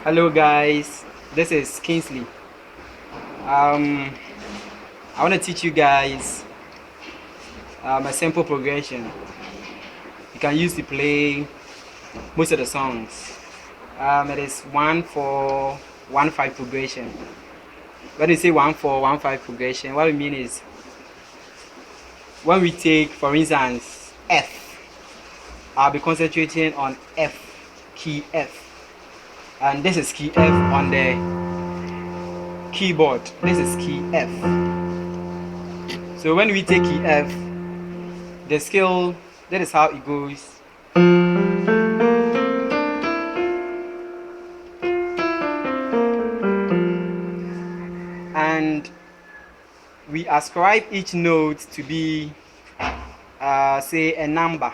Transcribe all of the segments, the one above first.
Hello guys, this is Kingsley. I want to teach you guys a simple progression you can use to play most of the songs. It is 1-4-1-5 progression. When we say 1-4-1-5 progression, what we mean is when we take, for instance, F, I'll be concentrating on F, key F, and this is key F on the keyboard. This is key F. So when we take key F, the scale, that is how it goes. And we ascribe each note to be say a number,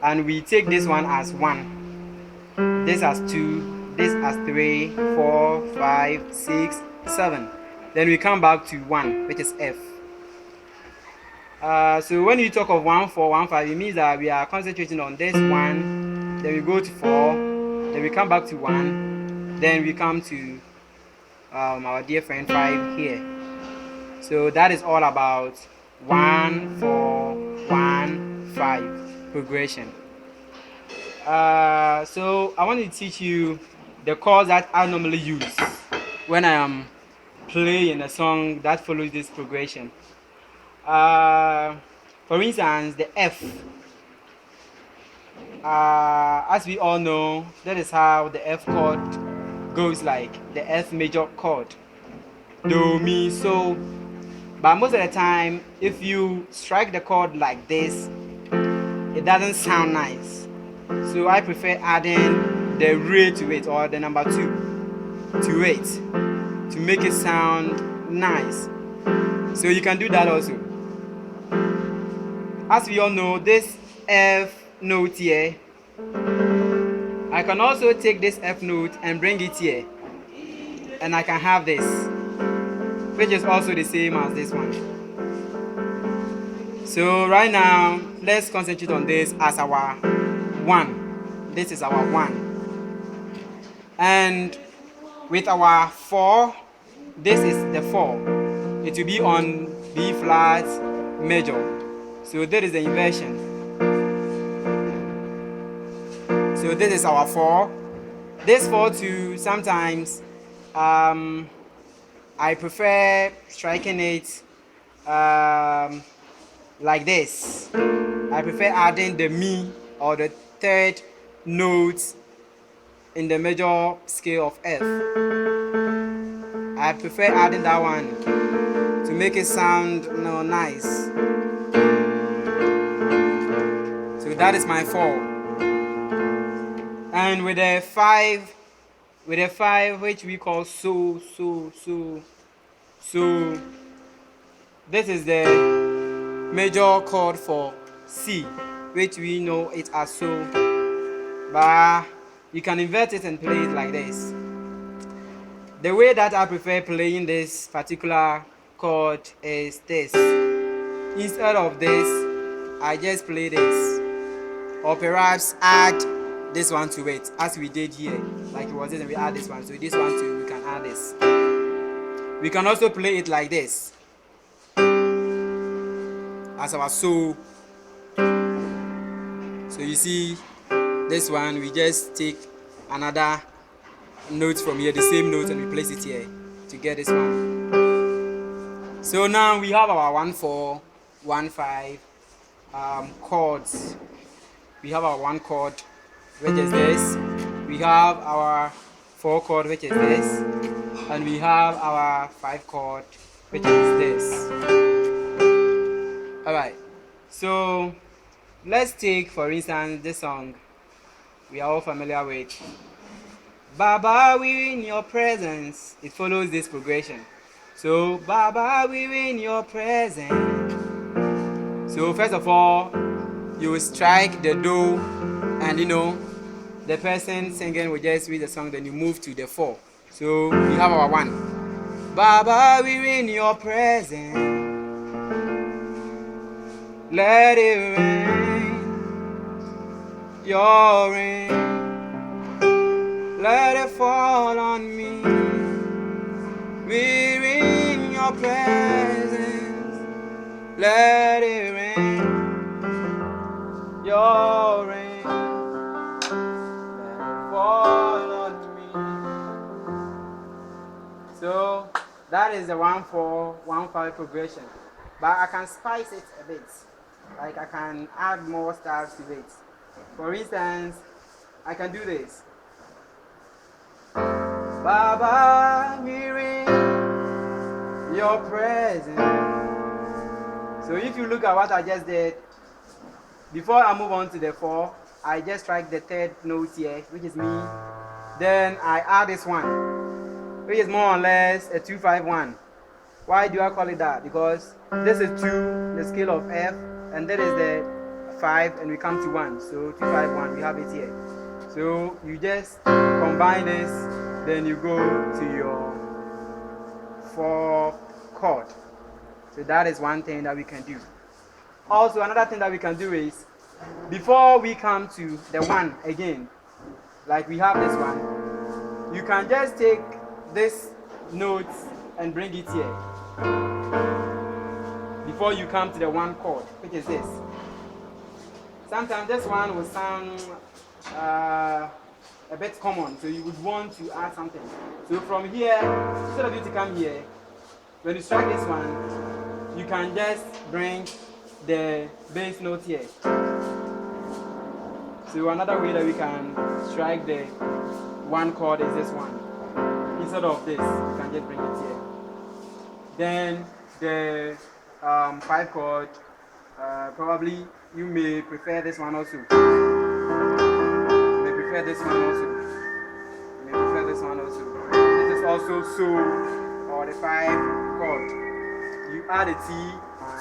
and we take this one as 1, this as 2, this as 3, 4, 5, 6, 7. Then we come back to 1, which is F. So when you talk of 1-4-1-5, it means that we are concentrating on this 1, then we go to 4, then we come back to 1, then we come to our dear friend 5 here. So that is all about 1-4-1-5 progression. So I want to teach you the chords that I normally use when I am playing a song that follows this progression. For instance, the F. As we all know, that is how the F chord goes, like the F major chord. Do, mi, so. But most of the time, if you strike the chord like this, it doesn't sound nice. So I prefer adding the re to it, or the number 2 to it, to make it sound nice. So you can do that also. As we all know, this F note here, I can also take this F note and bring it here, and I can have this, which is also the same as this one. So right now, let's concentrate on this as our 1. This is our 1. And with our 4, this is the 4. It will be on B flat major. So that is the inversion. So this is our 4. This 4 too, sometimes I prefer striking it like this. I prefer adding the mi, or the 3rd note in the major scale of F. I prefer adding that one to make it sound nice. So that is my 4. And with a 5, which we call so, this is the major chord for C, which we know it as so, but you can invert it and play it like this. The way that I prefer playing this particular chord is this. Instead of this, I just play this, or perhaps add this one to it, as we did here, like it was this, and we add this one. So this one too, we can add this. We can also play it like this, as our so. So you see, this one, we just take another note from here, the same note, and we place it here to get this one. So now we have our 1-4-1-5 chords. We have our 1 chord, which is this. We have our 4 chord, which is this, and we have our 5 chord, which is this. Alright, so let's take, for instance, this song we are all familiar with, Baba, we're in your presence. It follows this progression. So Baba, we're in your presence. So first of all, you will strike the do, and the person singing will just read the song, then you move to the 4. So we have our 1. Baba, we're in your presence. Let it rain, your rain. let it fall on me. We're in your presence, let it rain, your rain, let it fall on me. So that is the 1-4-1-5 progression, but I can spice it a bit. Like I can add more styles to it. For instance, I can do this. Baba, we're in your presence. So if you look at what I just did, before I move on to the 4, I just strike the 3rd note here, which is me. Then I add this one, which is more or less a 2-5-1. Why do I call it that? Because this is 2, the scale of F, and that is the 5, and we come to 1. So 2-5-1, we have it here. So you just combine this, then you go to your 4th chord. So that is one thing that we can do. Also, another thing that we can do is, before we come to the 1 again, like we have this one, you can just take this note and bring it here. Before you come to the 1 chord, which is this. Sometimes this one will sound a bit common, so you would want to add something. So from here, instead of you to come here, when you strike this one, you can just bring the bass note here. So another way that we can strike the 1 chord is this one. Instead of this, you can just bring it here. Then the 5 chord, probably you may prefer this one also. You may prefer this one also. You may prefer this one also. This is also so, or the 5 chord. You add a T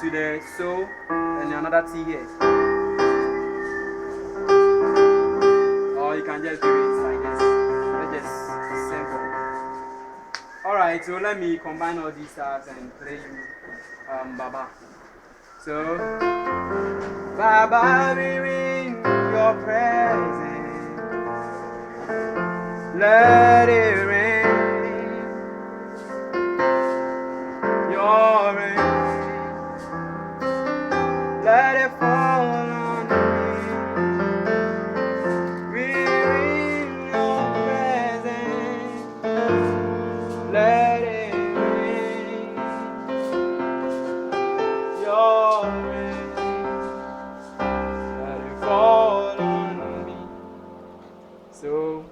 to the so and another T here. Or you can just do it like this. It's just simple. Alright, so let me combine all these styles and play you Baba. So, Baba, we're in your presence, let it rain, your rain, let it fall on me. We're in your presence, let it rain, your rain, let it fall on me. So,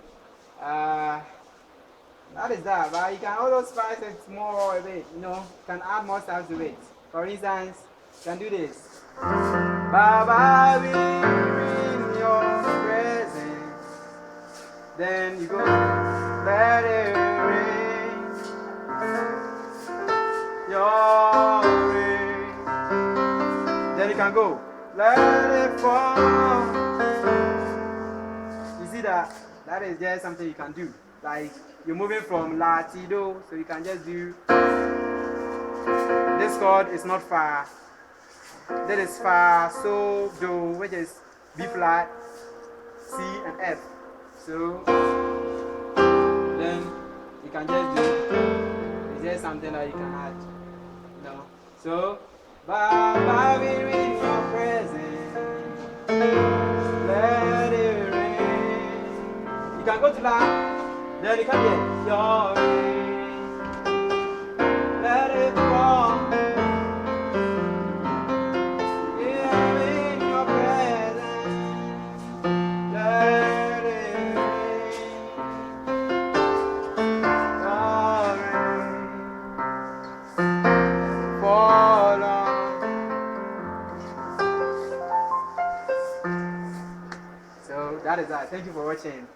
that is that, but you can also spice it more a bit, you know, you can add more stuff to it. For instance, you can do this. Baba, we're in your presence. Then you go, let it rain, your rain. Then you can go, let it fall. You see that? That is just something you can do. Like, you're moving from La to Do, so you can just do, this chord is not Fa, that is Fa, So, Do, which is B flat, C, and F. So, then you can just do, it's just something that you can add, you know. So, Baba, we're in your presence, let it rain. You can go to La. Then you come here, your rain, let it fall. Here in your presence, let it rain, your rain, fall on. So that is that. Thank you for watching.